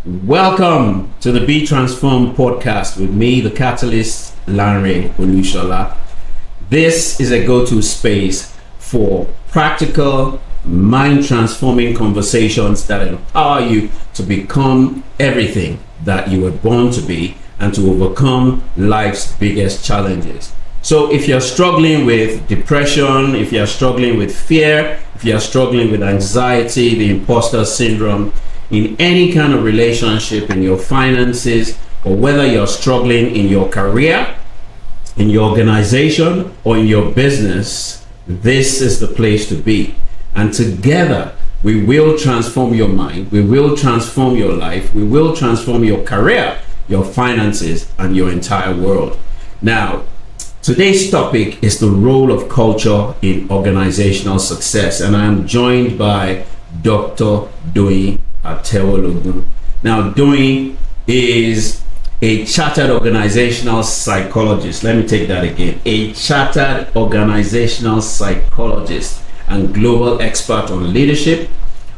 Welcome to the Be Transformed podcast with me, the catalyst, Lanre Olusola. This is a go-to space for practical, mind-transforming conversations that empower you to become everything that you were born to be and to overcome life's biggest challenges. So if you're struggling with depression, if you're struggling with fear, if you're struggling with anxiety, the imposter syndrome, in any kind of relationship, in your finances, or whether you're struggling in your career, in your organization, or in your business, this is the place to be. And together, we will transform your mind, we will transform your life, we will transform your career, your finances, and your entire world. Now, today's topic is the role of culture in organizational success, and I'm joined by Dr. Doyin Atewologun. Now, Doyin is a chartered organizational psychologist. Let me take that again. A chartered organizational psychologist and global expert on leadership,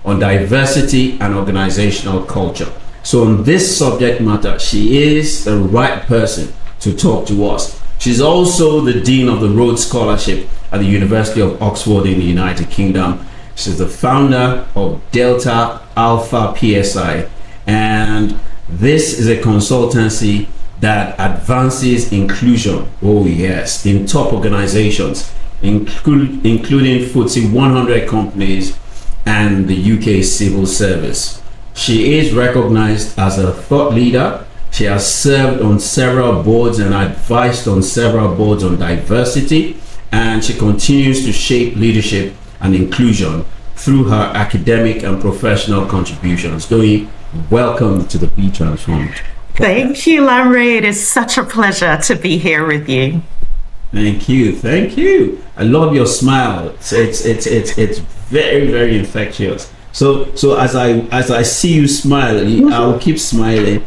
on diversity, and organizational culture. So on this subject matter, she is the right person to talk to us. She's also the Dean of the Rhodes Scholarship at the University of Oxford in the United Kingdom. She's the founder of Delta Alpha PSI, and this is a consultancy that advances inclusion, oh yes, in top organizations, including FTSE 100 companies and the UK civil service. She is recognized as a thought leader. She has served on several boards and advised on several boards on diversity, and she continues to shape leadership and inclusion through her academic and professional contributions. Doyin, welcome to the Be Transformed. Thank you, Lanre. It is such a pleasure to be here with you. Thank you. I love your smile. It's very, very infectious. So as I see you smile, I'll keep smiling.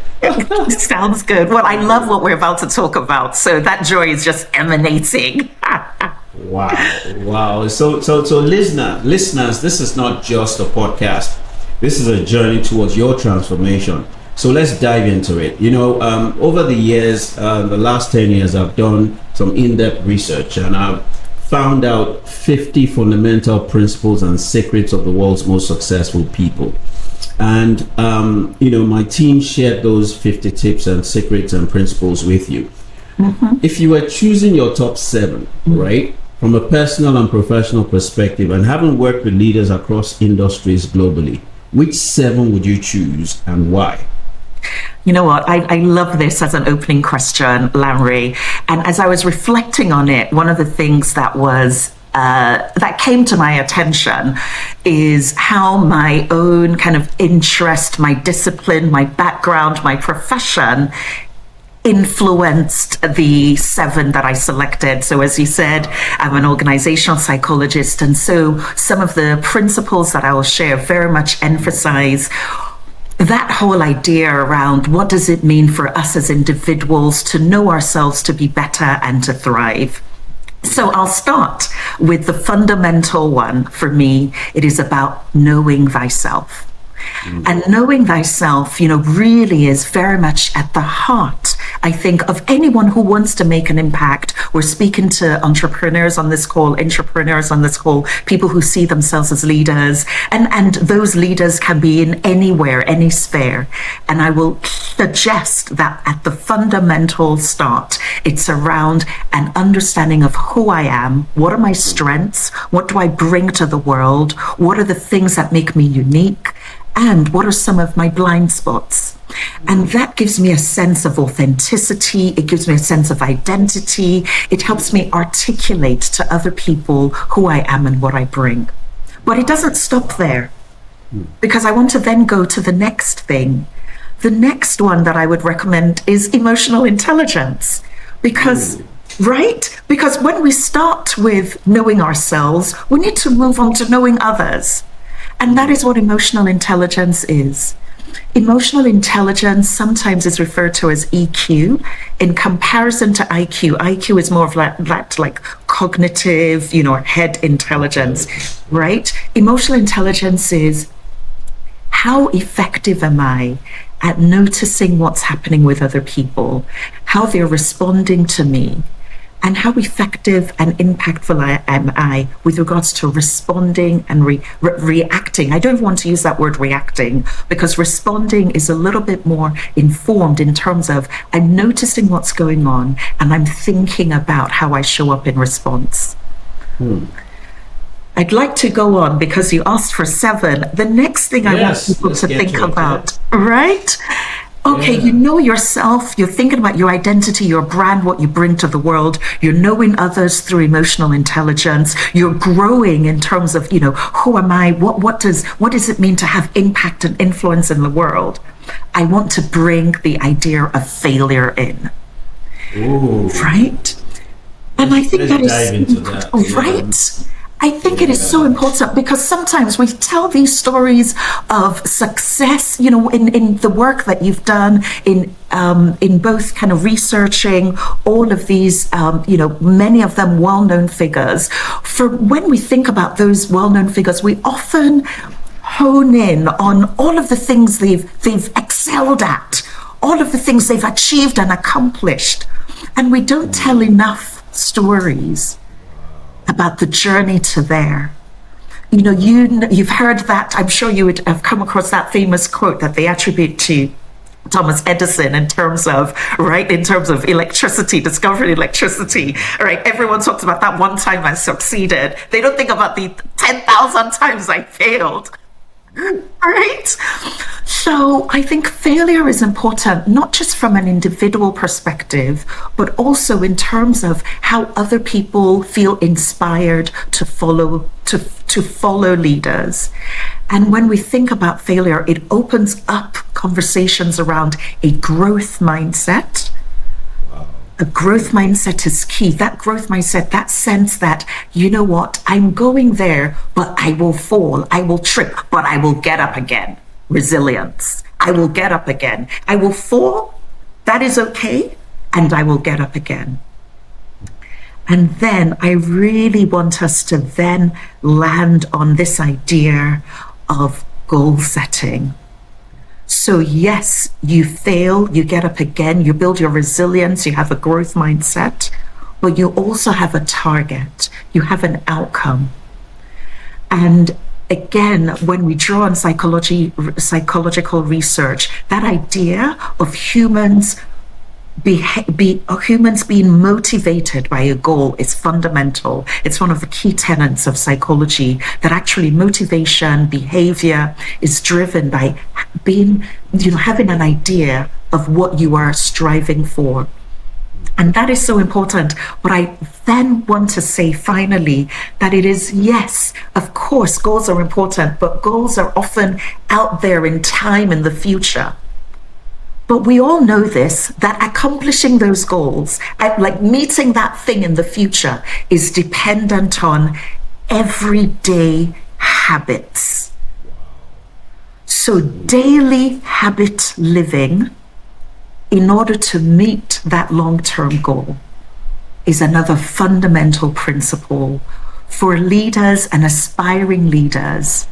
Sounds good. Well, I love what we're about to talk about, so that joy is just emanating. Wow. So listeners, this is not just a podcast. This is a journey towards your transformation. So let's dive into it. Over the years, the last 10 years, I've done some in-depth research, and I've found out 50 fundamental principles and secrets of the world's most successful people. And my team shared those 50 tips and secrets and principles with you. Mm-hmm. If you were choosing your top 7, right, from a personal and professional perspective, and having worked with leaders across industries globally, which 7 would you choose and why? You know what? I love this as an opening question, Lanre. And as I was reflecting on it, one of the things that came to my attention is how my own kind of interest, my discipline, my background, my profession influenced the 7 that I selected. So as you said, I'm an organizational psychologist, and so some of the principles that I will share very much emphasize that whole idea around what does it mean for us as individuals to know ourselves, to be better, and to thrive. So I'll start with the fundamental one. For me, it is about knowing thyself. And knowing thyself, really is very much at the heart, I think, of anyone who wants to make an impact. We're speaking to entrepreneurs on this call, people who see themselves as leaders, and those leaders can be in anywhere, any sphere. And I will suggest that at the fundamental start, it's around an understanding of who I am, what are my strengths, what do I bring to the world, what are the things that make me unique, and what are some of my blind spots? And that gives me a sense of authenticity. It gives me a sense of identity. It helps me articulate to other people who I am and what I bring. But it doesn't stop there, because I want to then go to the next thing. The next one that I would recommend is emotional intelligence, because Because when we start with knowing ourselves, we need to move on to knowing others. And that is what emotional intelligence is. Emotional intelligence sometimes is referred to as EQ in comparison to IQ. IQ is more of that like cognitive, head intelligence, right? Emotional intelligence is how effective am I at noticing what's happening with other people, how they're responding to me, and how effective and impactful am I with regards to responding and reacting. I don't want to use that word reacting, because responding is a little bit more informed in terms of I'm noticing what's going on and I'm thinking about how I show up in response. I'd like to go on because you asked for 7. The next thing I want people to think about, right? Okay, you know yourself, you're thinking about your identity, your brand, what you bring to the world, you're knowing others through emotional intelligence, you're growing in terms of, who am I, what does it mean to have impact and influence in the world? I want to bring the idea of failure in. Ooh. Right? And I think that is right. I think it is so important, because sometimes we tell these stories of success, in the work that you've done in both kind of researching all of these, many of them well-known figures. For when we think about those well-known figures, we often hone in on all of the things they've excelled at, all of the things they've achieved and accomplished, and we don't tell enough stories about the journey to there. You've heard that, I'm sure you would have come across that famous quote that they attribute to Thomas Edison in terms of electricity, discovering electricity, right? Everyone talks about that one time I succeeded. They don't think about the 10,000 times I failed. Right? So I think failure is important, not just from an individual perspective, but also in terms of how other people feel inspired to follow leaders. And when we think about failure, it opens up conversations around a growth mindset. A growth mindset is key. That growth mindset, that sense that, I'm going there, but I will fall, I will trip, but I will get up again. Resilience. I will get up again. I will fall, that is okay, and I will get up again. And then I really want us to then land on this idea of goal setting. So yes, you fail, you get up again, you build your resilience, you have a growth mindset, but you also have a target, you have an outcome. And again, when we draw on psychological research, that idea of humans being motivated by a goal is fundamental. It's one of the key tenets of psychology, that actually motivation, behavior is driven by having an idea of what you are striving for. And that is so important. But I then want to say finally that it is, yes, of course, goals are important, but goals are often out there in time in the future. But we all know this, that accomplishing those goals, like meeting that thing in the future, is dependent on everyday habits. So daily habit living in order to meet that long-term goal is another fundamental principle for leaders and aspiring leaders.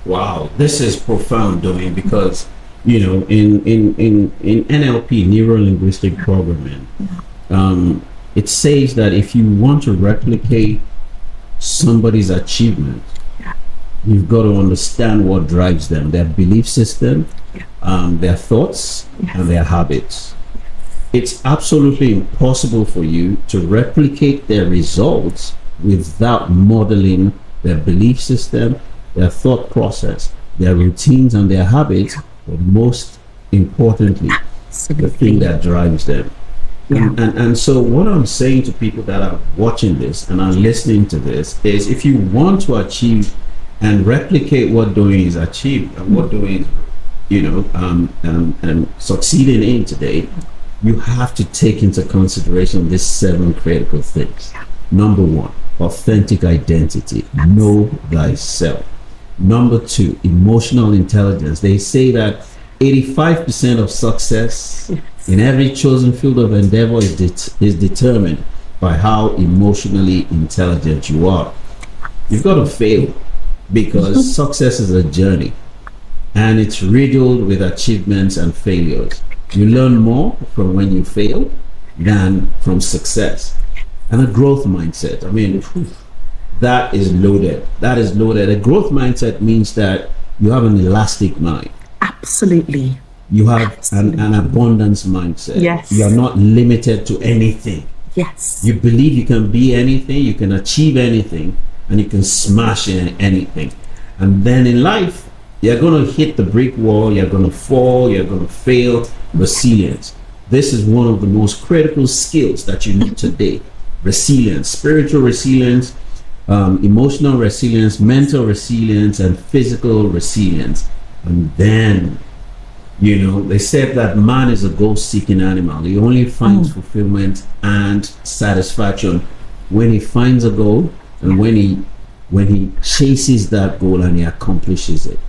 Wow, this is profound, Doyin, because in NLP, neuro-linguistic programming, it says that if you want to replicate somebody's achievement, you've got to understand what drives them, their belief system, their thoughts, and their habits. It's absolutely impossible for you to replicate their results without modeling their belief system, their thought process, their routines, and their habits, but most importantly, the thing that drives them. And so what I'm saying to people that are watching this and are listening to this is, if you want to achieve and replicate what Doyin is achieved and what Doyin is succeeding in today, you have to take into consideration these 7 critical things. Number 1, authentic identity. Know thyself. Number 2, emotional intelligence. They say that 85% of success in every chosen field of endeavor is determined by how emotionally intelligent you are. You've got to fail, because success is a journey. and it's riddled with achievements and failures. You learn more from when you fail than from success. And a growth mindset. I mean, that is loaded. That is loaded. A growth mindset means that you have an elastic mind. Absolutely. You have an abundance mindset. Yes. You are not limited to anything. Yes. You believe you can be anything, you can achieve anything, and you can smash anything. And then in life, you're going to hit the brick wall, you're going to fall, you're going to fail. Resilience. This is one of the most critical skills that you need today. Resilience, spiritual resilience, emotional resilience, mental resilience, and physical resilience. And then, they said that man is a goal-seeking animal. He only finds fulfillment and satisfaction when he finds a goal and when he chases that goal and he accomplishes it.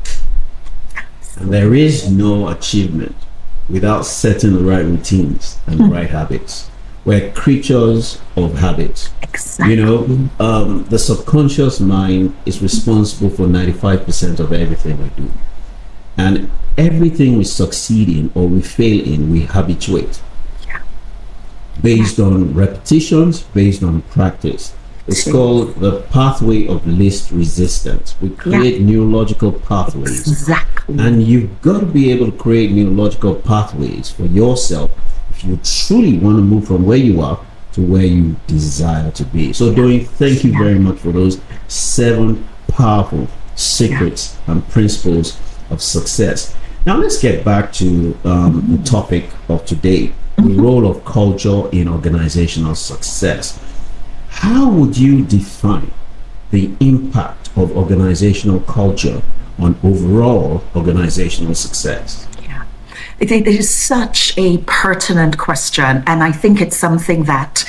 And there is no achievement without setting the right routines and the right habits. We're creatures of habits. Exactly. The subconscious mind is responsible for 95% of everything we do. And everything we succeed in or we fail in, we habituate. Yeah. Based on repetitions, based on practice. It's called the pathway of least resistance. We create neurological pathways. Exactly. And you've got to be able to create neurological pathways for yourself if you truly want to move from where you are to where you desire to be. So Doyin, thank you very much for those 7 powerful secrets and principles of success. Now let's get back to the topic of today, the role of culture in organizational success. How would you define the impact of organizational culture on overall organizational success? Yeah, it is such a pertinent question, and I think it's something that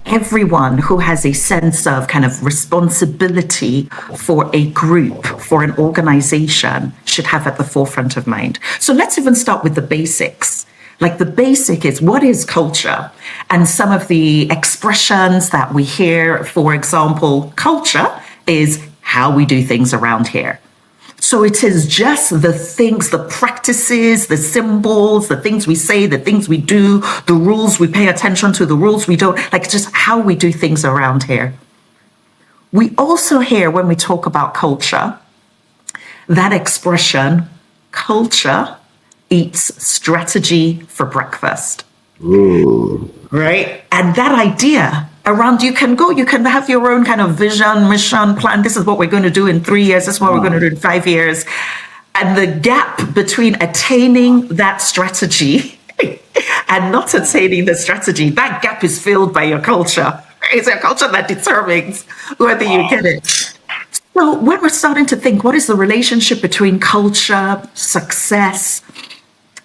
everyone who has a sense of kind of responsibility for a group, for an organization, should have at the forefront of mind. So let's even start with the basics. Like the basic is, what is culture? And some of the expressions that we hear, for example, culture is how we do things around here. So it is just the things, the practices, the symbols, the things we say, the things we do, the rules we pay attention to, the rules we don't, like just how we do things around here. We also hear when we talk about culture, that expression, culture eats strategy for breakfast. Ooh. Right? And that idea around, you can have your own kind of vision, mission, plan. This is what we're going to do in 3 years. This is what we're going to do in 5 years. And the gap between attaining that strategy and not attaining the strategy, that gap is filled by your culture. It's your culture that determines whether you get it. So when we're starting to think, what is the relationship between culture, success,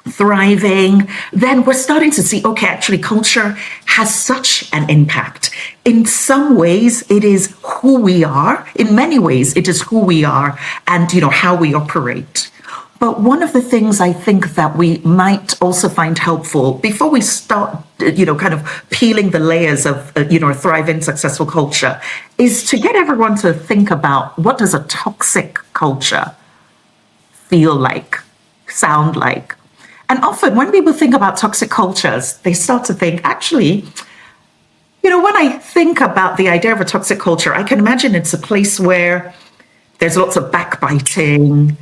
thriving, then we're starting to see, okay, actually culture has such an impact. In some ways, it is who we are. In many ways, it is who we are and, how we operate. But one of the things I think that we might also find helpful before we start, kind of peeling the layers of, a thriving, successful culture, is to get everyone to think about, what does a toxic culture feel like, sound like? And often when people think about toxic cultures, they start to think, actually, when I think about the idea of a toxic culture, I can imagine it's a place where there's lots of backbiting,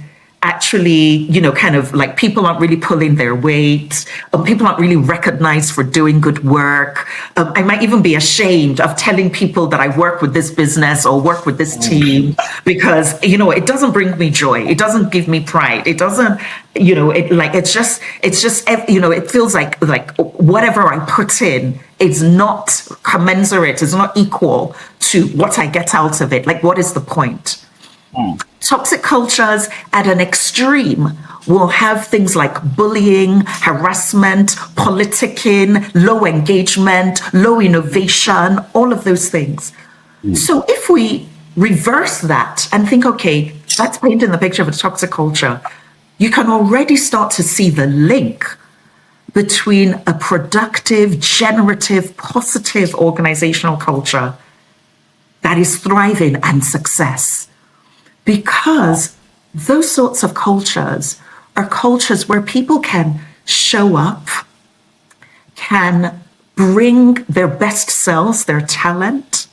actually, kind of like people aren't really pulling their weight, people aren't really recognized for doing good work. I might even be ashamed of telling people that I work with this business or work with this team because, it doesn't bring me joy. It doesn't give me pride. It doesn't, it feels like whatever I put in is not commensurate, is not equal to what I get out of it. Like, what is the point? Toxic cultures at an extreme will have things like bullying, harassment, politicking, low engagement, low innovation, all of those things. So if we reverse that and think, okay, that's painting the picture of a toxic culture, you can already start to see the link between a productive, generative, positive organizational culture that is thriving and success. Because those sorts of cultures are cultures where people can show up, can bring their best selves, their talent.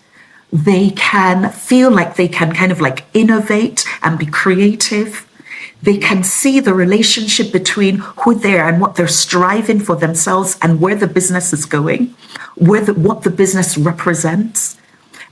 They can feel like they can kind of like innovate and be creative. They can see the relationship between who they are and what they're striving for themselves and where the business is going, what the business represents.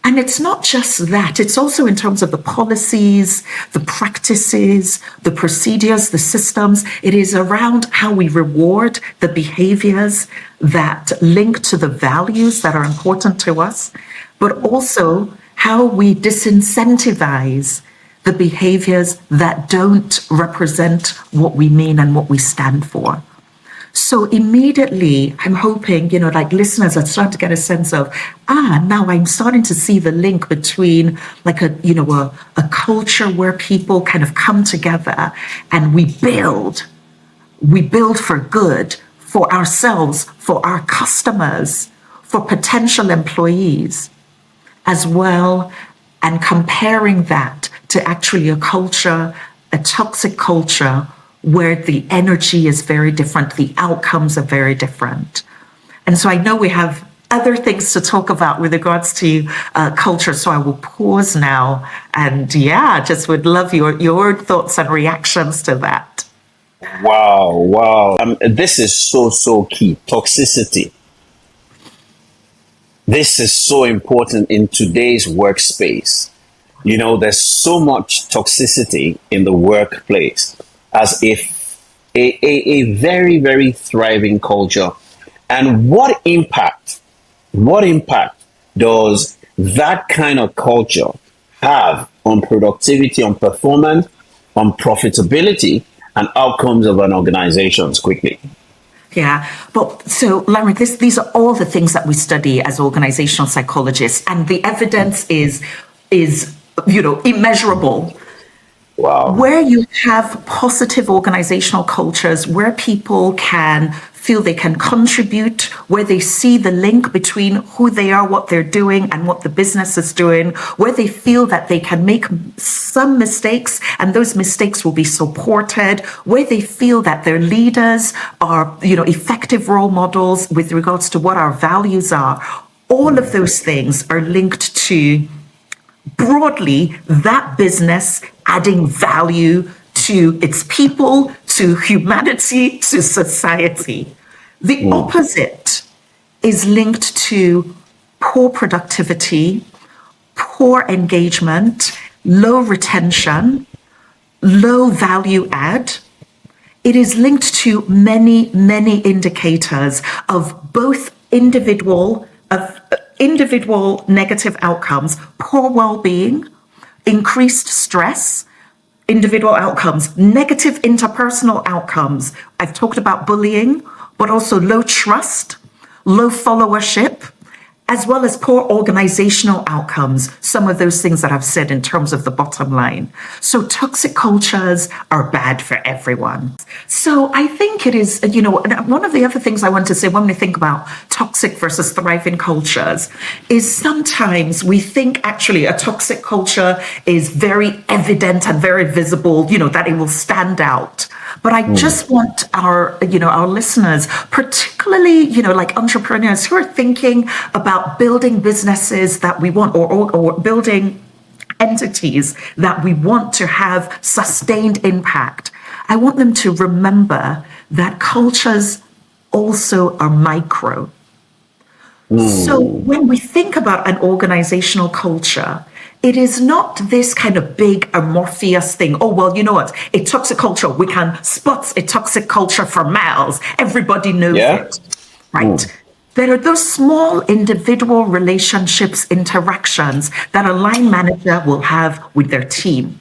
And it's not just that, it's also in terms of the policies, the practices, the procedures, the systems. It is around how we reward the behaviors that link to the values that are important to us, but also how we disincentivize the behaviors that don't represent what we mean and what we stand for. So immediately, I'm hoping, like listeners are starting to get a sense of, now I'm starting to see the link between like a culture where people kind of come together and we build for good, for ourselves, for our customers, for potential employees as well, and comparing that to actually a culture, a toxic culture, where the energy is very different, the outcomes are very different. And so I know we have other things to talk about with regards to culture, so I will pause now and just would love your thoughts and reactions to that. Wow. This is so key. Toxicity. This is so important in today's workspace. There's so much toxicity in the workplace as if a very, very thriving culture. And what impact does that kind of culture have on productivity, on performance, on profitability, and outcomes of an organization quickly? Yeah, but so Lanre, these are all the things that we study as organizational psychologists, and the evidence is immeasurable. Wow. Where you have positive organizational cultures, where people can feel they can contribute, where they see the link between who they are, what they're doing, and what the business is doing, where they feel that they can make some mistakes and those mistakes will be supported, where they feel that their leaders are, effective role models with regards to what our values are. All of those things are linked to broadly that business adding value to its people, to humanity, to society. The opposite is linked to poor productivity, poor engagement, low retention, low value add. It is linked to many, many indicators of both individual negative outcomes, poor well-being, increased stress, individual outcomes, negative interpersonal outcomes. I've talked about bullying, but also low trust, low followership, as well as poor organizational outcomes, some of those things that I've said in terms of the bottom line. So toxic cultures are bad for everyone. So I think it is, one of the other things I want to say when we think about toxic versus thriving cultures is sometimes we think actually a toxic culture is very evident and very visible, that it will stand out. But I just want our listeners, particularly, like entrepreneurs who are thinking about building businesses that we want or building entities that we want to have sustained impact. I want them to remember that cultures also are micro. So when we think about an organizational culture, it is not this kind of big amorphous thing. Oh, well, you know what? A toxic culture, we can spot a toxic culture for miles. Everybody knows it, right? There are those small individual relationships, interactions that a line manager will have with their team,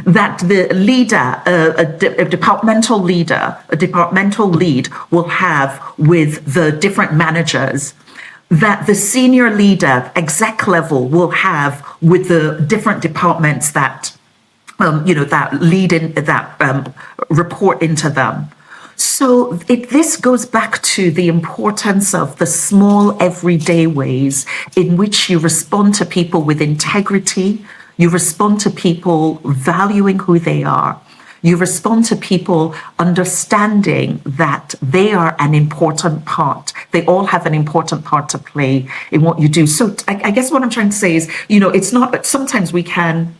that the leader, a departmental lead will have with the different managers, that the senior leader, exec level, will have with the different departments that, that lead in, that report into them. So this goes back to the importance of the small everyday ways in which you respond to people with integrity, You respond to people valuing who they are. You respond to people understanding that they are an important part. They all have an important part to play in what you do. So I guess what I'm trying to say is, it's not, sometimes we can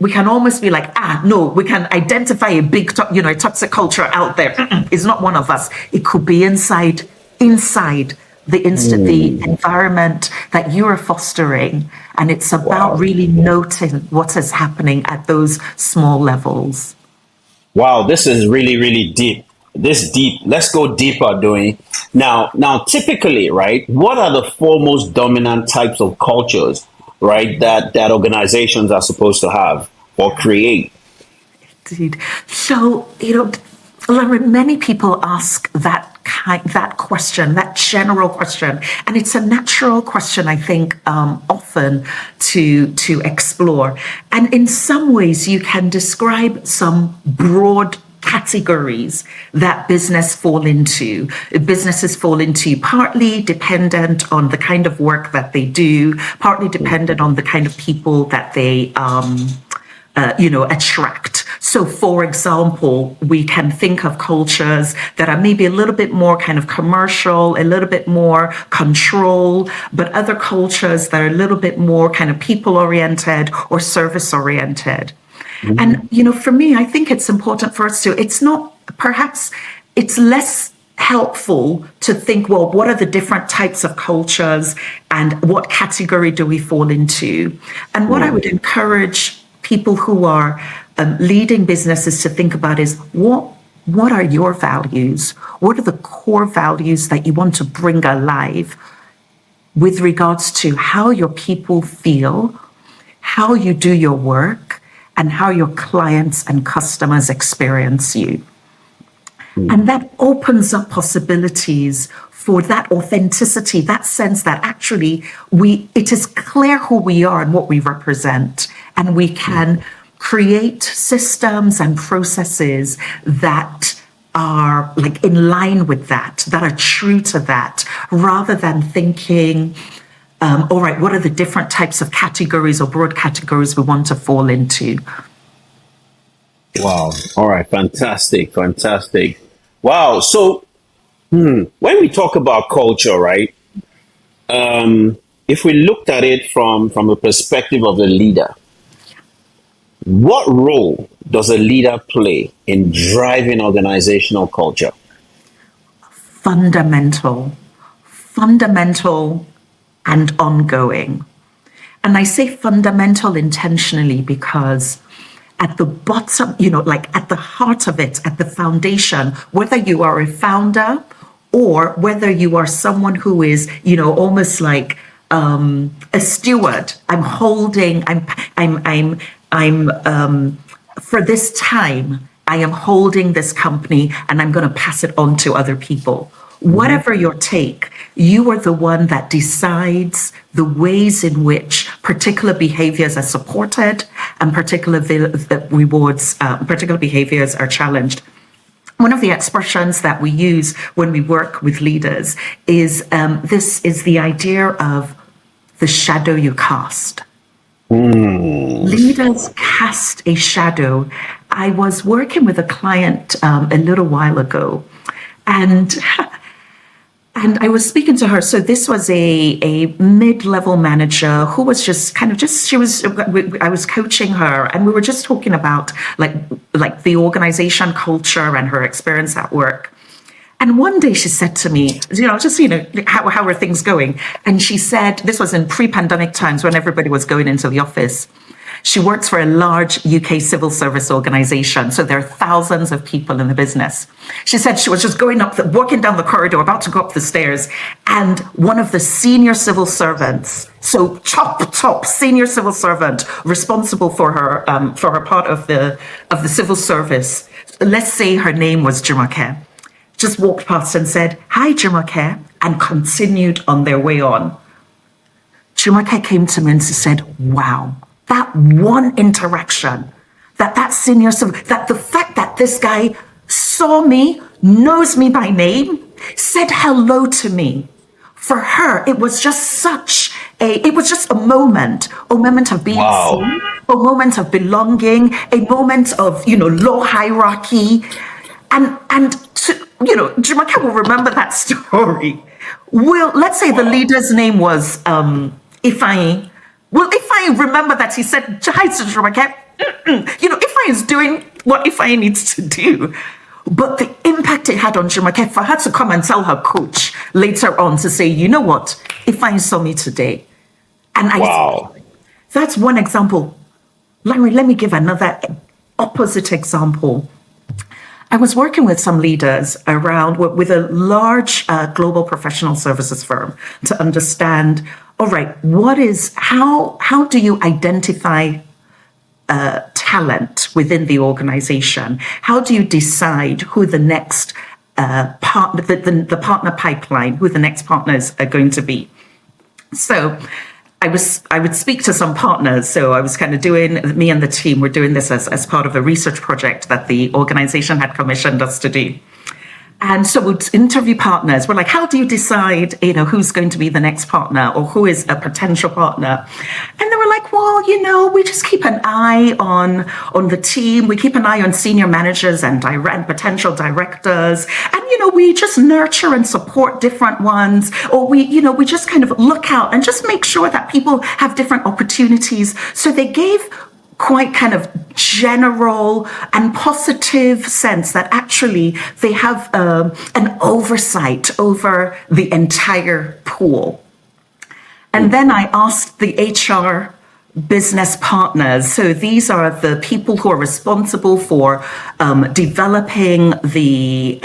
almost be like, no, we can identify a big, a toxic culture out there. It's not one of us. It could be inside the environment that you are fostering. And it's about really noting what is happening at those small levels. Wow, this is really, really deep. This deep. Let's go deeper, Doyin. Now, typically, right, what are the four most dominant types of cultures, right, that organizations are supposed to have or create? Indeed. So, Lanre, many people ask that question, that general question, and it's a natural question, I think, often to explore. And in some ways, you can describe some broad categories that businesses fall into, partly dependent on the kind of work that they do, partly dependent on the kind of people that they attract. So, for example, we can think of cultures that are maybe a little bit more kind of commercial, a little bit more control, but other cultures that are a little bit more kind of people-oriented or service-oriented. And, for me, I think it's important for us it's less helpful to think, well, what are the different types of cultures and what category do we fall into? And what I would encourage people who are leading businesses to think about is what are your values? What are the core values that you want to bring alive with regards to how your people feel, how you do your work, and how your clients and customers experience you? And that opens up possibilities for that authenticity, that sense that actually it is clear who we are and what we represent, and we can create systems and processes that are like in line with that are true to that, rather than thinking, all right, what are the different types of categories or broad categories we want to fall into? Wow. All right. Fantastic. Wow. So, when we talk about culture, right? If we looked at it from a perspective of the leader, what role does a leader play in driving organizational culture? Fundamental and ongoing. And I say fundamental intentionally because at the bottom, at the heart of it, at the foundation, whether you are a founder or whether you are someone who is, almost like a steward, for this time, I am holding this company and I'm going to pass it on to other people. Whatever your take, you are the one that decides the ways in which particular behaviors are supported and particular behaviors are challenged. One of the expressions that we use when we work with leaders is the idea of the shadow you cast. Leaders cast a shadow. I was working with a client a little while ago, and I was speaking to her. So this was a mid-level manager who was I was coaching her, and we were just talking about like the organization culture and her experience at work. And one day she said to me, how are things going? And she said, this was in pre-pandemic times when everybody was going into the office. She works for a large UK civil service organization. So there are thousands of people in the business. She said she was just walking down the corridor, about to go up the stairs. And one of the senior civil servants, so top senior civil servant responsible for her part of the civil service, let's say her name was Drucker, just walked past and said, "Hi, Drucker," and continued on their way on. Drucker came to me and said, "Wow, that one interaction, that senior, that the fact that this guy saw me, knows me by name, said hello to me. For her, it was just such it was just a moment of being Wow. seen, a moment of belonging, a moment of, low hierarchy. And Jumoke will remember that story. Let's say the leader's name was Ifeanyi. Will Ifeanyi remember that he said, hi to Jumoke? Ifeanyi is doing what Ifeanyi needs to do. But the impact it had on Jumoke, for her to come and tell her coach later on to say, you know what, Ifeanyi saw me today. And Wow. That's one example. Lanre, let me give another opposite example. I was working with some leaders with a large global professional services firm to understand, all right, how do you identify talent within the organization? How do you decide who the next partner, the partner pipeline, who the next partners are going to be? So I would speak to some partners. So I was kind of me and the team were doing this as part of a research project that the organization had commissioned us to do. And so we'd interview partners. We're like, how do you decide, who's going to be the next partner or who is a potential partner? And they were like, well, we just keep an eye on the team. We keep an eye on senior managers and potential directors. And, we just nurture and support different ones. Or we just kind of look out and just make sure that people have different opportunities. So they gave quite kind of general and positive sense that actually they have an oversight over the entire pool. And then I asked the HR business partners. So these are the people who are responsible for developing the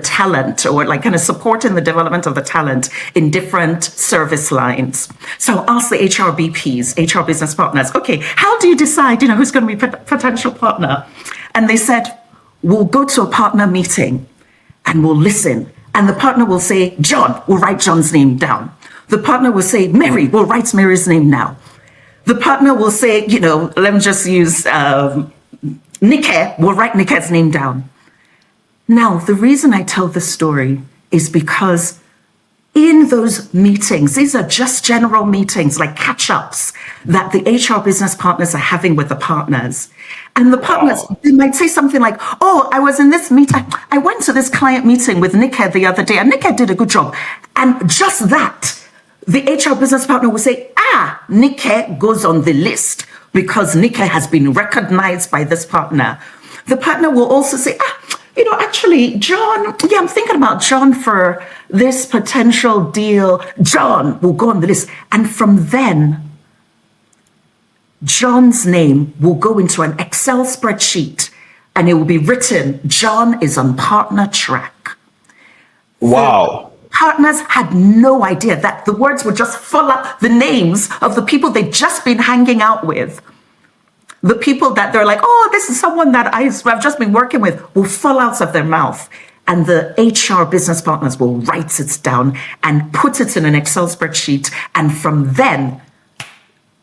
talent, or like kind of supporting the development of the talent in different service lines. So ask the HR BPs, HR business partners, okay, how do you decide, who's going to be a potential partner? And they said, we'll go to a partner meeting and we'll listen. And the partner will say, John, we'll write John's name down. The partner will say, Mary, we'll write Mary's name now. The partner will say, let me just use Nike, we'll write Nike's name down. Now, the reason I tell this story is because in those meetings, these are just general meetings, like catch-ups that the HR business partners are having with the partners. And the partners, they might say something like, oh, I was in this meeting, I went to this client meeting with Nike the other day, and Nike did a good job. And just that, the HR business partner will say, Nike goes on the list because Nike has been recognized by this partner. The partner will also say, actually, John, I'm thinking about John for this potential deal. John will go on the list. And from then, John's name will go into an Excel spreadsheet and it will be written, John is on partner track. Wow. Partners had no idea that the words would just fall out, the names of the people they'd just been hanging out with. The people that they're like, oh, this is someone that I've just been working with, will fall out of their mouth. And the HR business partners will write it down and put it in an Excel spreadsheet. And from then,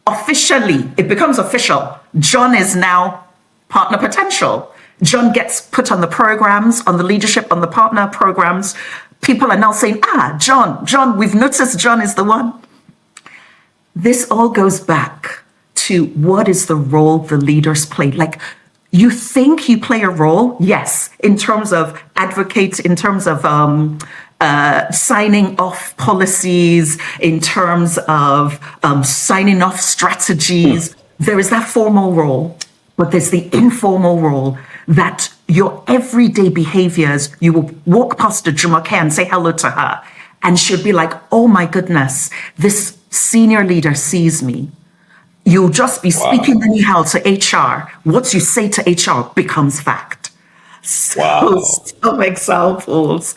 officially, it becomes official. John is now partner potential. John gets put on the programs, on the leadership, on the partner programs. People are now saying, John, we've noticed John is the one. This all goes back to what is the role the leaders play. Like, you think you play a role, yes, in terms of advocate, in terms of signing off policies, in terms of signing off strategies. There is that formal role, but there's the informal role that your everyday behaviors, you will walk past a Jumoke and say hello to her, and she'll be like, oh my goodness, this senior leader sees me. You'll just be speaking anyhow to HR. What you say to HR becomes fact. So, some examples.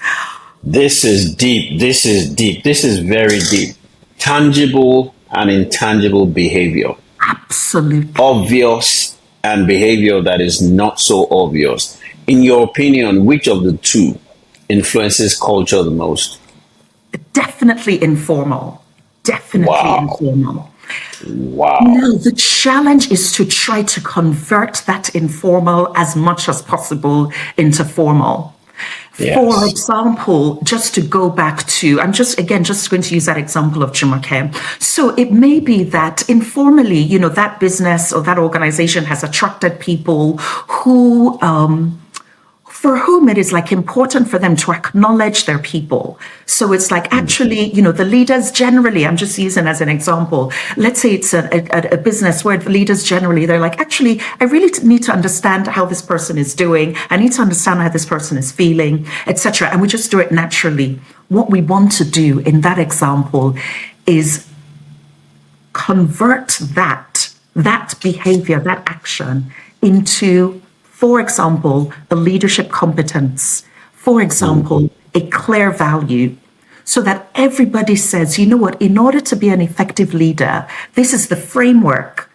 This is deep. This is very deep. Tangible and intangible behavior. Absolutely. Obvious and behavior that is not so obvious. In your opinion, which of the two influences culture the most? Definitely informal. Informal. Wow. Now, the challenge is to try to convert that informal as much as possible into formal. For Yes. example, just to go back to, I'm just going to use that example of Jumoke. So it may be that informally, that business or that organization has attracted people who, for whom it is like important for them to acknowledge their people. So it's like actually, the leaders generally, I'm just using as an example, let's say it's a business where the leaders generally, they're like, actually, I really need to understand how this person is doing. I need to understand how this person is feeling, etc. And we just do it naturally. What we want to do in that example is convert that behavior, that action into, for example, a leadership competence, for example, a clear value, so that everybody says, you know what, in order to be an effective leader, this is the framework,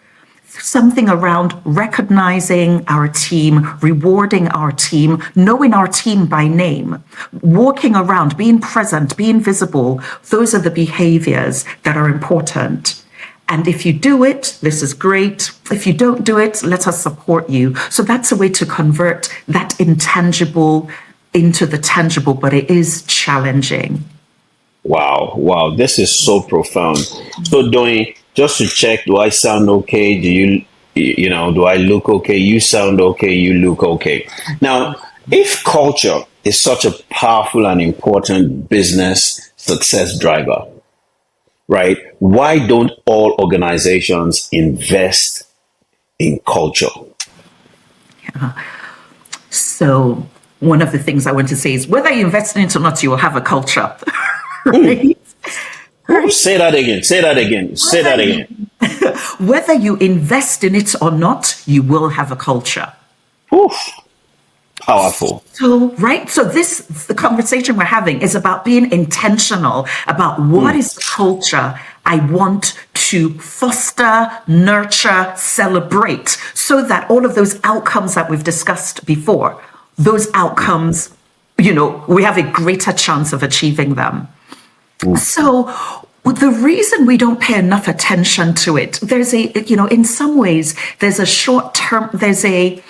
something around recognizing our team, rewarding our team, knowing our team by name, walking around, being present, being visible. Those are the behaviors that are important. And if you do it, this is great. If you don't do it, let us support you. So that's a way to convert that intangible into the tangible, but it is challenging. Wow. Wow. This is so profound. So, Doyin, just to check, do I sound okay? Do I look okay? You sound okay. You look okay. Now, if culture is such a powerful and important business success driver, right? Why don't all organizations invest in culture? So one of the things I want to say is whether you invest in it or not, you will have a culture. Right? Ooh, say that again. Say that again. Say that again. Whether you invest in it or not, you will have a culture. Oof. Powerful. So, right. So the conversation we're having is about being intentional about what is the culture I want to foster, nurture, celebrate, so that all of those outcomes that we've discussed before, those outcomes, we have a greater chance of achieving them. So the reason we don't pay enough attention to it, there's in some ways, there's a short-termism,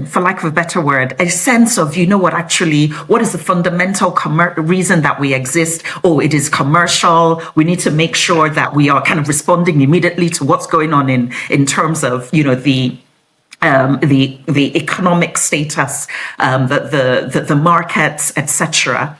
for lack of a better word, a sense of, what is the fundamental reason that we exist? Oh, it is commercial. We need to make sure that we are kind of responding immediately to what's going on in terms of, the economic status, the markets, etc.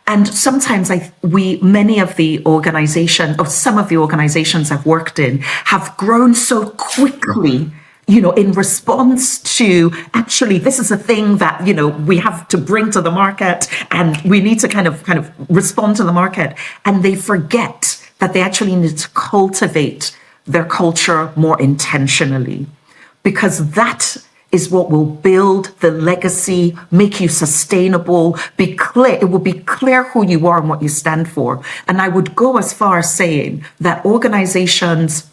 And sometimes many of the organizations, or some of the organizations I've worked in, have grown so quickly, in response to, actually, this is a thing that, we have to bring to the market, and we need to kind of respond to the market. And they forget that they actually need to cultivate their culture more intentionally, because that is what will build the legacy, make you sustainable, be clear. It will be clear who you are and what you stand for. And I would go as far as saying that organizations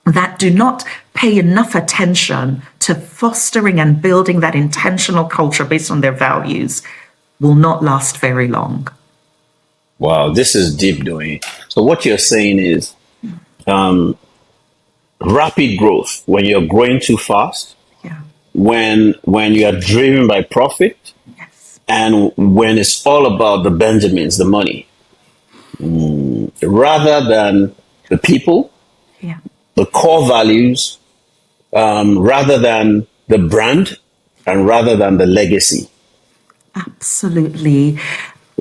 that do not pay enough attention to fostering and building that intentional culture based on their values will not last very long. Wow, this is deep, Doyin. So what you're saying is rapid growth, when you're growing too fast, when you are driven by profit, yes, and when it's all about the Benjamins, the money, rather than the people, yeah, the core values, rather than the brand, and rather than the legacy. absolutely.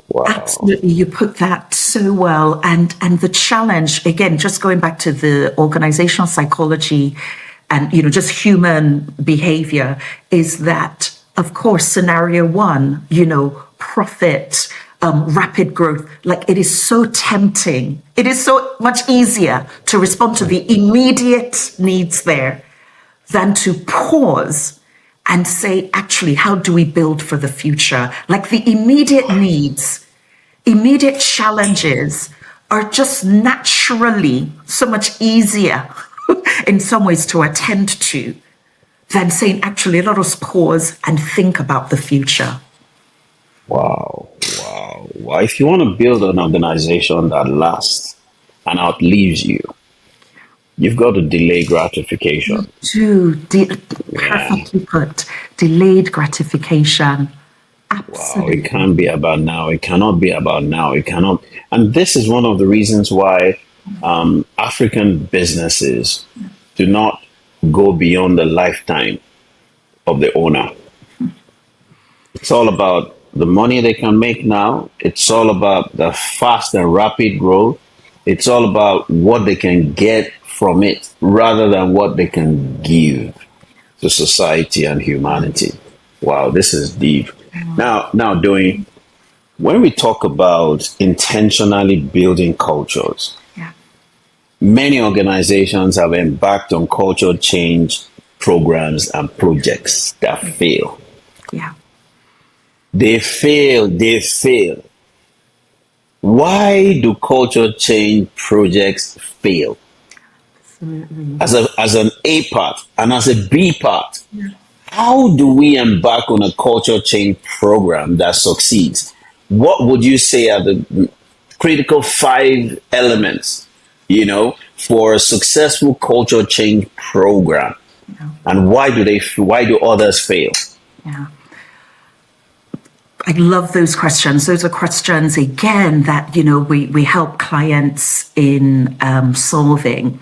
Wow. Absolutely, you put that so well. And the challenge, again, just going back to the organizational psychology and, just human behavior, is that, of course, scenario one, profit, rapid growth, like it is so tempting. It is so much easier to respond to the immediate needs there than to pause and say, actually, how do we build for the future? Like the immediate needs, immediate challenges are just naturally so much easier in some ways to attend to than saying, actually, let us pause and think about the future. Wow. Wow. Wow. If you want to build an organization that lasts and outlives you, you've got to delay gratification. Perfectly put. Delayed gratification. Wow, Absolutely. it can't be about now. It cannot be about now. It cannot. And this is one of the reasons why African businesses do not go beyond the lifetime of the owner. It's all about the money they can make now. It's all about the fast and rapid growth. It's all about what they can get from it rather than what they can give to society and humanity. Wow, this is deep. Now, Doyin, when we talk about intentionally building cultures, Yeah. many organizations have embarked on culture change programs and projects that fail. Yeah. They fail. Why do culture change projects fail? Absolutely. As an A part and as a B part, how do we embark on a culture change program that succeeds? What would you say are the critical 5 elements, for a successful culture change program? Yeah. And why do others fail? Yeah. I love those questions. Those are questions, again, that, we help clients in solving.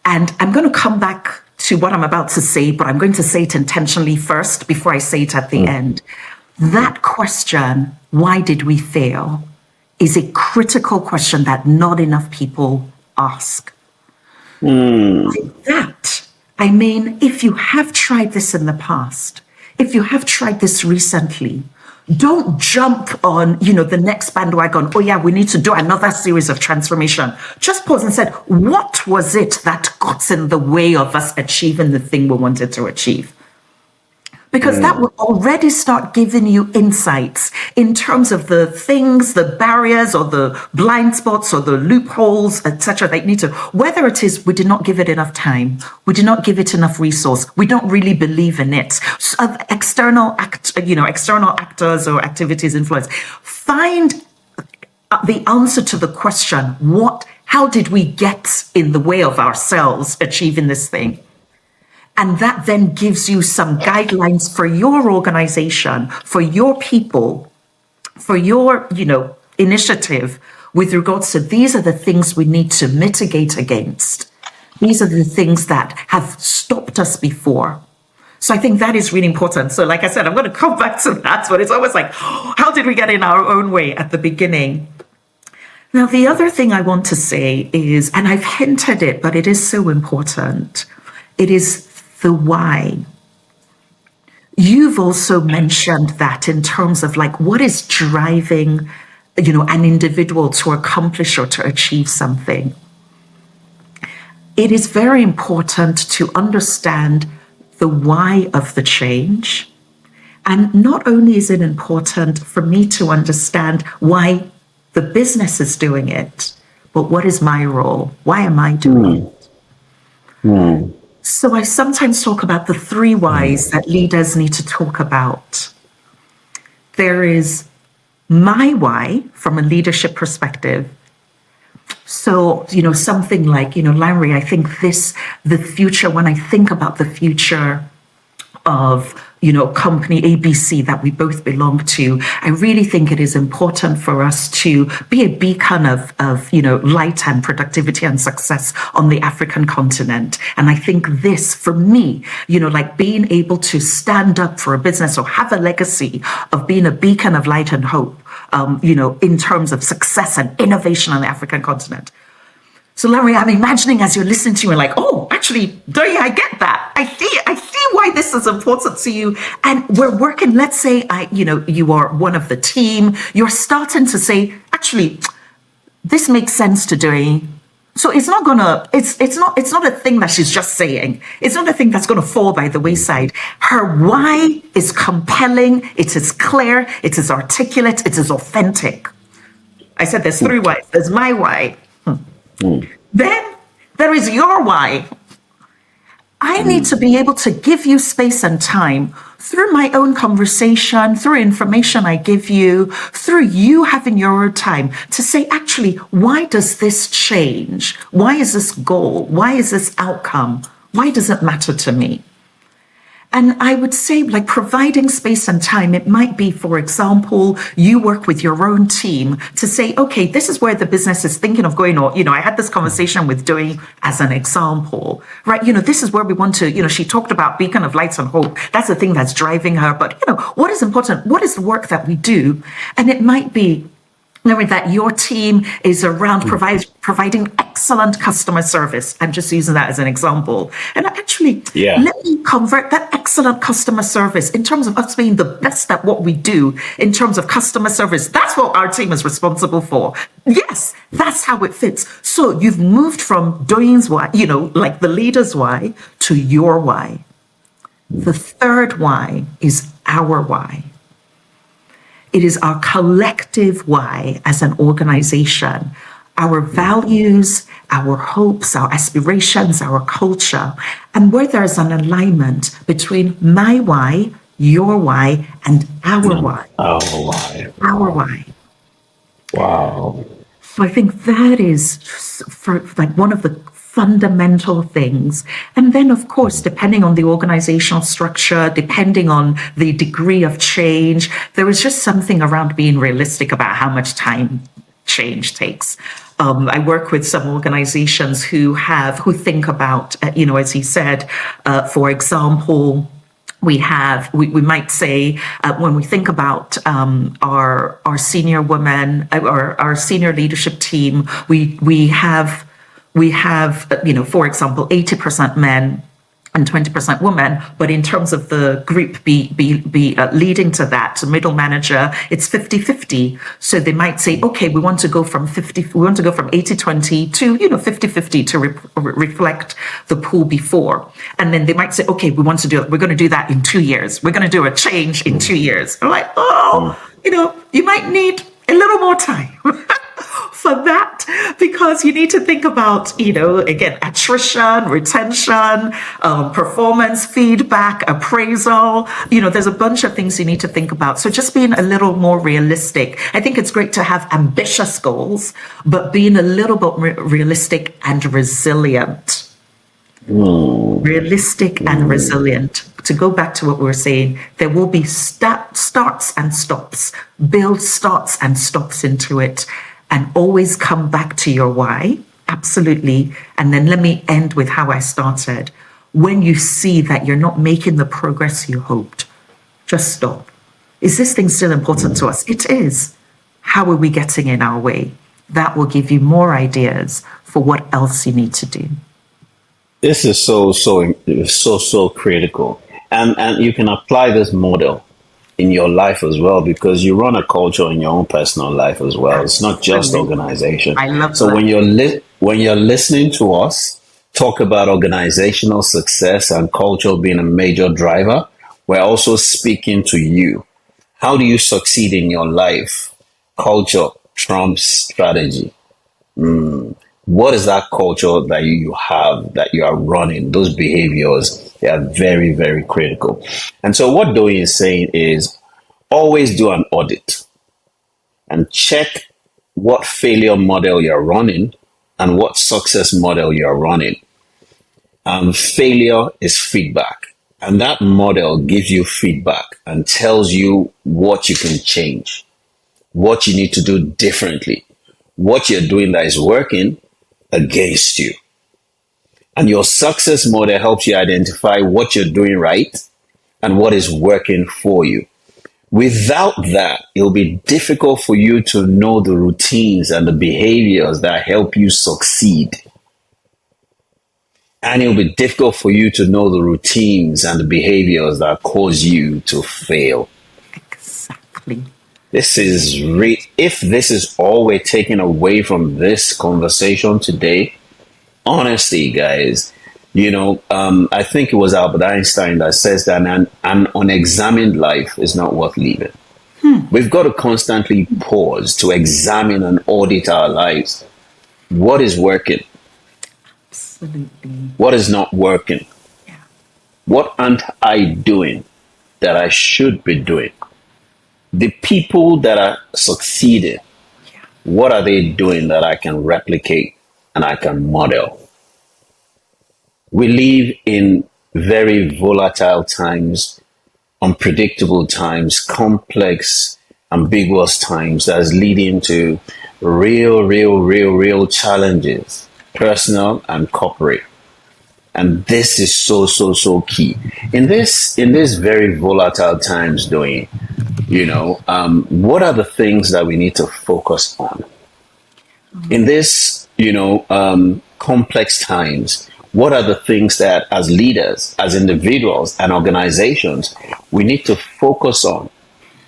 And I'm going to come back to what I'm about to say, but I'm going to say it intentionally first before I say it at the end. That question, why did we fail, is a critical question that not enough people ask. That, I mean, if you have tried this in the past, if you have tried this recently, don't jump on, the next bandwagon. Oh yeah, we need to do another series of transformation. Just pause and said, what was it that got in the way of us achieving the thing we wanted to achieve? Because that will already start giving you insights in terms of the things, the barriers or the blind spots or the loopholes, etc. that you need to, whether it is we did not give it enough time, we did not give it enough resource, we don't really believe in it. So external actors or activities influence. Find the answer to the question, how did we get in the way of ourselves achieving this thing? And that then gives you some guidelines for your organization, for your people, for your, initiative with regards to these are the things we need to mitigate against. These are the things that have stopped us before. So I think that is really important. So like I said, I'm going to come back to that, but it's always like, how did we get in our own way at the beginning? Now, the other thing I want to say is, and I've hinted it, but it is so important, it is the why. You've also mentioned that in terms of like what is driving, an individual to accomplish or to achieve something. It is very important to understand the why of the change. And not only is it important for me to understand why the business is doing it, but what is my role? Why am I doing it? So I sometimes talk about the 3 whys that leaders need to talk about. There is my why from a leadership perspective. So, something like, Lanre, I think the future, when I think about the future of, company ABC that we both belong to, I really think it is important for us to be a beacon of light and productivity and success on the African continent. And I think this, for me, like being able to stand up for a business or have a legacy of being a beacon of light and hope, in terms of success and innovation on the African continent. So, Larry, I'm imagining as you're listening to me, like, oh, actually, Doyin, I get that. I see why this is important to you. And we're working, let's say, you are one of the team. You're starting to say, actually, this makes sense to Doyin. So it's not a thing that she's just saying. It's not a thing that's going to fall by the wayside. Her why is compelling. It is clear. It is articulate. It is authentic. I said there's 3 whys. There's my why. Then there is your why. I need to be able to give you space and time through my own conversation, through information I give you, through you having your own time to say, actually, why does this change? Why is this goal? Why is this outcome? Why does it matter to me? And I would say, like, providing space and time, it might be, for example, you work with your own team to say, okay, this is where the business is thinking of going, or, I had this conversation with Doyin as an example, right? This is where we want to, she talked about beacon of lights and hope. That's the thing that's driving her. But, what is important? What is the work that we do? And it might be knowing that your team is around providing excellent customer service. I'm just using that as an example. And actually, let me convert that excellent customer service in terms of us being the best at what we do in terms of customer service. That's what our team is responsible for. Yes, that's how it fits. So you've moved from Doyin's why, like the leader's why, to your why. The third why is our why. It is our collective why as an organization, our values, our hopes, our aspirations, our culture, and where there's an alignment between my why, your why, and our why. Our why. Our why. Wow. So I think that is one of the fundamental things. And then, of course, depending on the organizational structure, depending on the degree of change, there is just something around being realistic about how much time change takes. I work with some organizations who think about, as he said, for example, we might say when we think about our senior women or our senior leadership team, we have, for example, 80% men and 20% women, but in terms of the group be leading to that, middle manager, it's 50-50. So they might say, okay, we want to go from 80-20 to, 50-50 to reflect the pool before. And then they might say, okay, we're going to do that in 2 years. We're going to do a change in 2 years. I'm like, you might need a little more time for that, because you need to think about, again, attrition, retention, performance, feedback, appraisal. There's a bunch of things you need to think about. So just being a little more realistic. I think it's great to have ambitious goals, but being a little bit realistic and resilient. Realistic and resilient. To go back to what we were saying, there will be starts and stops. Build starts and stops into it, and always come back to your why. Absolutely. And then let me end with how I started. When you see that you're not making the progress you hoped, just stop. Is this thing still important to us? It is. How are we getting in our way? That will give you more ideas for what else you need to do. This is so critical. And you can apply this model in your life as well, because you run a culture in your own personal life as well. It's not just organization. I love so that. when you're listening to us talk about organizational success and culture being a major driver, we're also speaking to you. How do you succeed in your life? Culture trumps strategy. What is that culture that you have, that you are running? Those behaviors, they are very, very critical. And so what Doyin is saying is always do an audit and check what failure model you're running and what success model you're running. Failure is feedback, and that model gives you feedback and tells you what you can change, what you need to do differently, what you're doing that is working against you. And your success model helps you identify what you're doing right and what is working for you. Without that, it'll be difficult for you to know the routines and the behaviors that help you succeed. And it'll be difficult for you to know the routines and the behaviors that cause you to fail. Exactly. If this is all we're taking away from this conversation today, honestly, guys, I think it was Albert Einstein that says that an unexamined life is not worth living. We've got to constantly pause to examine and audit our lives. What is working? Absolutely. What is not working? Yeah. What aren't I doing? that I should be doing? The people that are succeeding, what are they doing that I can replicate and I can model? We live in very volatile times, unpredictable times, complex, ambiguous times that's leading to real challenges, personal and corporate. And this is so key in this very volatile times. Doing, what are the things that we need to focus on in this, complex times? What are the things that, as leaders, as individuals and organizations, we need to focus on?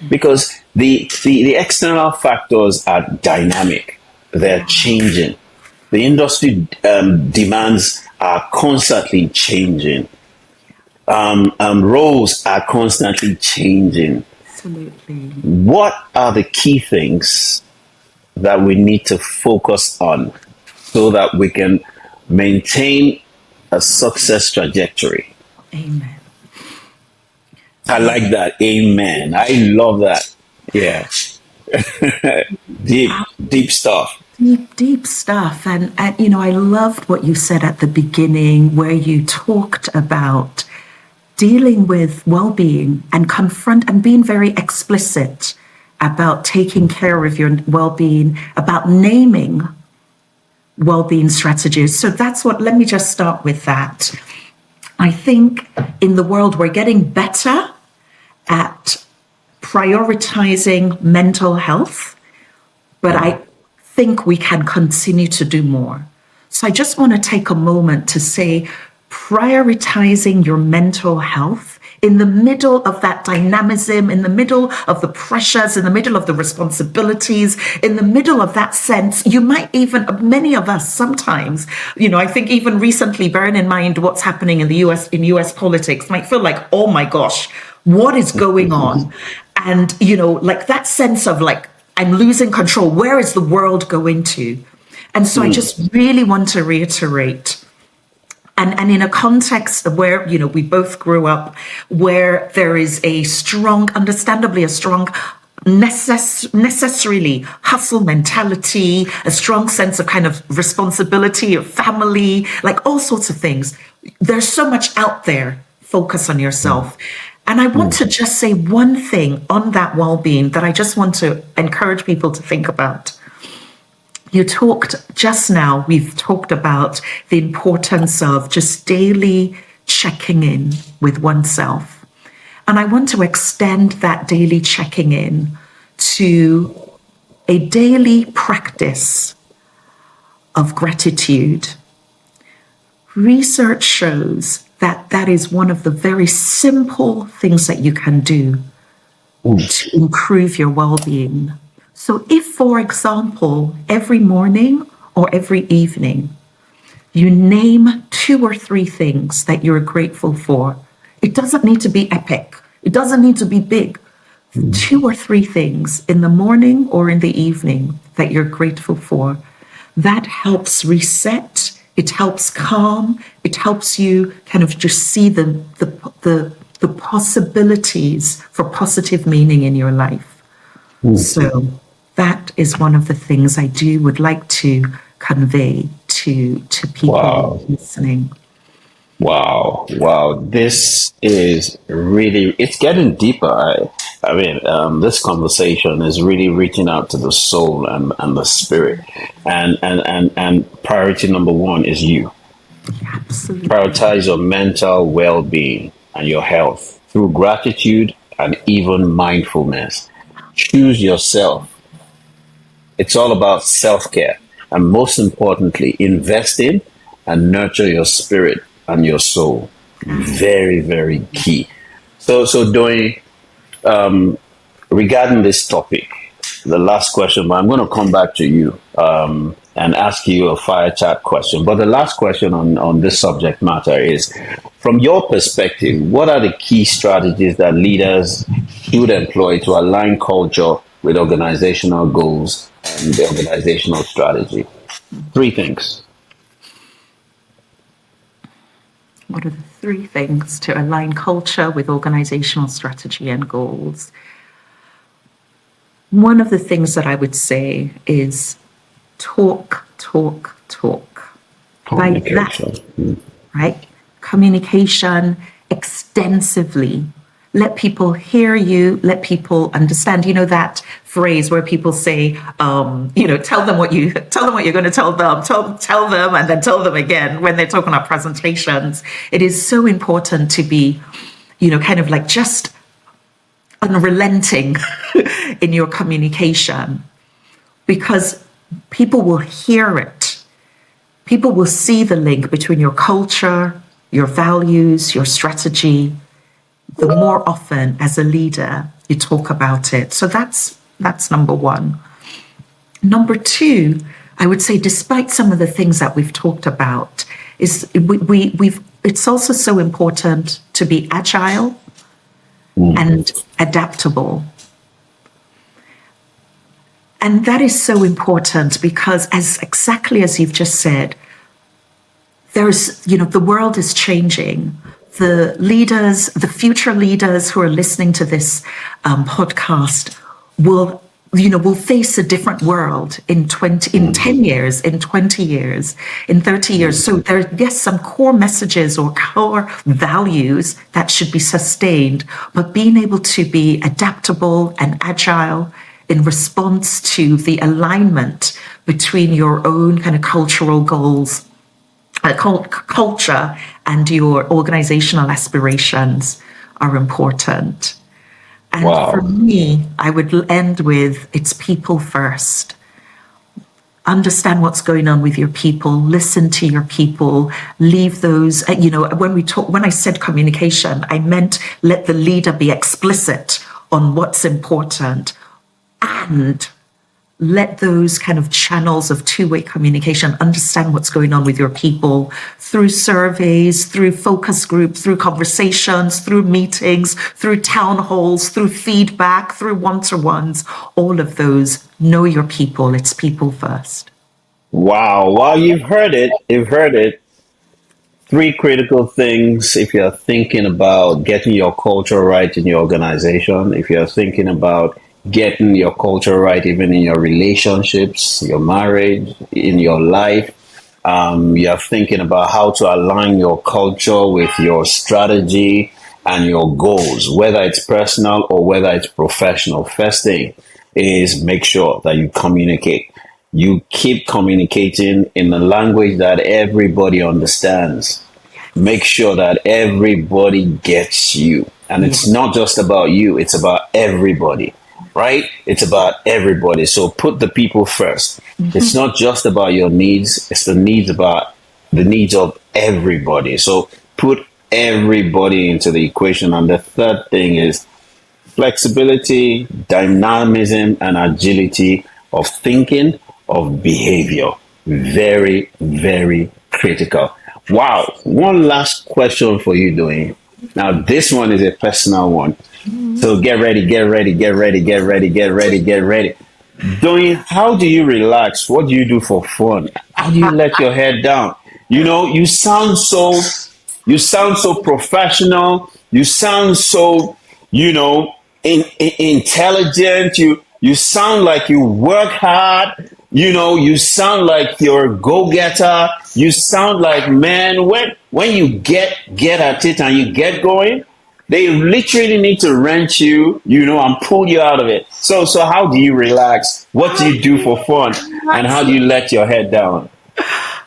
Because the external factors are dynamic, they're changing. The industry demands are constantly changing. Roles are constantly changing. Absolutely. What are the key things that we need to focus on so that we can maintain a success trajectory? Amen. I like that. Amen. I love that. Yeah. Deep stuff. Deep stuff. And, I loved what you said at the beginning, where you talked about dealing with well-being and confront and being very explicit about taking care of your well-being, about naming well-being strategies. So let me just start with that. I think in the world, we're getting better at prioritizing mental health, but I think we can continue to do more. So I just want to take a moment to say, prioritizing your mental health in the middle of that dynamism, in the middle of the pressures, in the middle of the responsibilities, in the middle of that sense, you might even, many of us sometimes, I think even recently, bearing in mind what's happening in the US politics, might feel like, oh my gosh, what is going on? And, like that sense of like, I'm losing control. Where is the world going to? And so I just really want to reiterate, and in a context where, we both grew up, where there is understandably a strong, necessarily hustle mentality, a strong sense of kind of responsibility of family, like all sorts of things. There's so much out there. Focus on yourself. And I want to just say one thing on that well-being that I just want to encourage people to think about. You talked just now, we've talked about the importance of just daily checking in with oneself. And I want to extend that daily checking in to a daily practice of gratitude. Research shows that is one of the very simple things that you can do to improve your well-being. So if, for example, every morning or every evening, you name 2 or 3 things that you're grateful for, it doesn't need to be epic. It doesn't need to be big. 2 or 3 things in the morning or in the evening that you're grateful for, that helps reset. It helps calm. It helps you kind of just see the possibilities for positive meaning in your life. So that is one of the things I would like to convey to people listening. Wow. This is really, it's getting deeper. I mean, this conversation is really reaching out to the soul and the spirit. And priority number 1 is you. Absolutely. Prioritize your mental well-being and your health through gratitude and even mindfulness. Choose yourself. It's all about self-care. And most importantly, invest in and nurture your spirit and your soul. Very, very key. So Doyin, regarding this topic, the last question, but I'm going to come back to you and ask you a fire chat question. But the last question on this subject matter is, from your perspective, what are the key strategies that leaders should employ to align culture with organizational goals and the organizational strategy? 3 things. what are the three things to align culture with organizational strategy and goals? One of the things that I would say is talk, talk, talk. By that, right? Communication extensively. Let people hear you, let people understand. You know that phrase where people say, tell them what you're going to tell them, tell them, and then tell them again when they're talking about presentations. It is so important to be, kind of like just unrelenting in your communication, because people will hear it. People will see the link between your culture, your values, your strategy, the more often as a leader you talk about it. So that's number one. Number two, I would say, despite some of the things that we've talked about, is it's also so important to be agile and adaptable. And that is so important because, exactly as you've just said, the world is changing. The leaders, the future leaders who are listening to this podcast will face a different world in 10 years, in 20 years, in 30 years. So there are, yes, some core messages or core values that should be sustained, but being able to be adaptable and agile in response to the alignment between your own kind of cultural goals, culture, and your organizational aspirations are important. And for me, I would end with, it's people first. Understand what's going on with your people, listen to your people, leave those, when I said communication, I meant let the leader be explicit on what's important, and let those kind of channels of two-way communication, understand what's going on with your people through surveys, through focus groups, through conversations, through meetings, through town halls, through feedback, through one-to-ones, all of those. Know your people. It's people first. Wow. Well, you've heard it. Three critical things if you're thinking about getting your culture right in your organization, if you're thinking about getting your culture right even in your relationships, your marriage, in your life. You're thinking about how to align your culture with your strategy and your goals, whether it's personal or whether it's professional. First thing is make sure that you communicate. You keep communicating in the language that everybody understands. Make sure that everybody gets you. And it's not just about you, it's about everybody. Right? It's about everybody. So put the people first. It's not just about your needs. It's the needs of everybody. So put everybody into the equation. And the third thing is flexibility, dynamism, and agility of thinking, of behavior. Very, very critical. Wow. One last question for you, Doyin. Now, this one is a personal one. So get ready. Doyin, how do you relax? What do you do for fun? How do you let your head down? You sound so professional. You sound so, intelligent. You sound like you work hard. You sound like you're a go-getter. You sound like, man, when you get at it and you get going, they literally need to wrench you, and pull you out of it. So how do you relax? What do you do for fun? And how do you let your head down?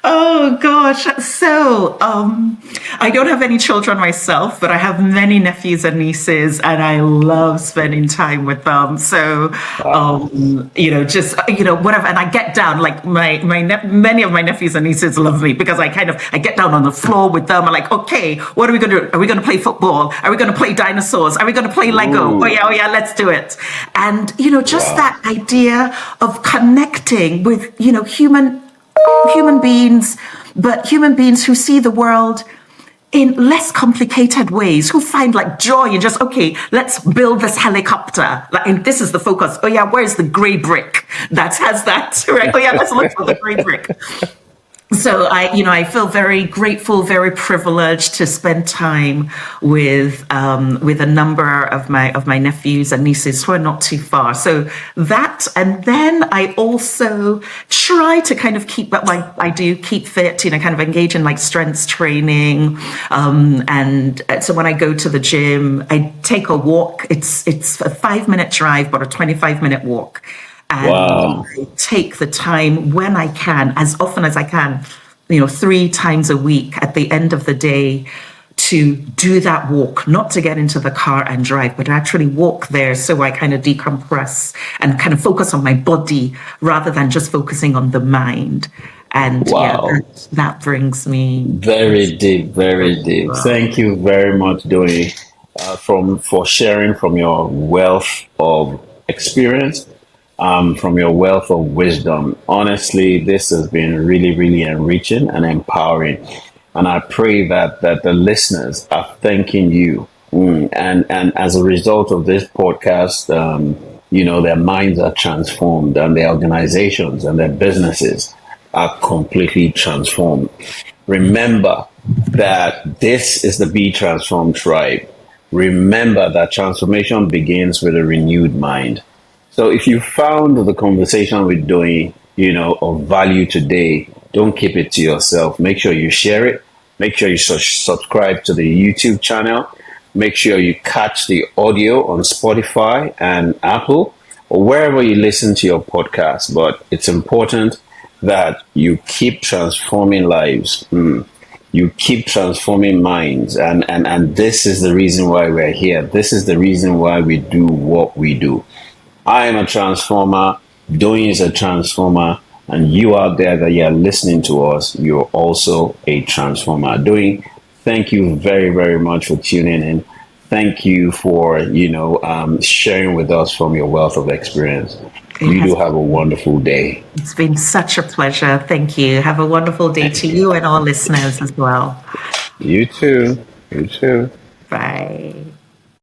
Oh gosh. So I don't have any children myself, but I have many nephews and nieces, and I love spending time with them. So whatever. And I get down, like many of my nephews and nieces love me because I get down on the floor with them. I'm like, okay, what are we gonna do? Are we gonna play football? Are we gonna play dinosaurs? Are we gonna play Lego? Ooh. Oh yeah, let's do it. And that idea of connecting with human beings, but human beings who see the world in less complicated ways, who find like joy in just, okay, let's build this helicopter. And this is the focus. Oh yeah, where's the gray brick that has that? Right? Oh yeah, let's look for the gray brick. So I feel very grateful, very privileged to spend time with a number of my nephews and nieces who are not too far. So that, and then I also try to kind of keep, but I do keep fit, kind of engage in like strength training, and so when I go to the gym, I take a walk. It's a 5-minute drive, but a 25-minute walk. And Wow. I take the time when I can, as often as I can, 3 times a week at the end of the day, to do that walk, not to get into the car and drive, but to actually walk there so I kind of decompress and kind of focus on my body rather than just focusing on the mind. And yeah, Wow. that brings me Very deep, very deep. well. Thank you very much, Doyin, for sharing from your wealth of experience, from your wealth of wisdom. Honestly, this has been really, really enriching and empowering. And I pray that the listeners are thanking you. And as a result of this podcast, their minds are transformed and their organizations and their businesses are completely transformed. Remember that this is the Be Transformed tribe. Remember that transformation begins with a renewed mind. So if you found the conversation we're doing, of value today, don't keep it to yourself. Make sure you share it. Make sure you subscribe to the YouTube channel. Make sure you catch the audio on Spotify and Apple or wherever you listen to your podcast. But it's important that you keep transforming lives. You keep transforming minds. And this is the reason why we're here. This is the reason why we do what we do. I am a transformer. Doyin is a transformer. And you out there that you're listening to us, you're also a transformer. Doyin, thank you very, very much for tuning in. Thank you for, sharing with us from your wealth of experience. You do have a wonderful day. It's been such a pleasure. Thank you. Have a wonderful day to you and all listeners as well. You too. You too. Bye.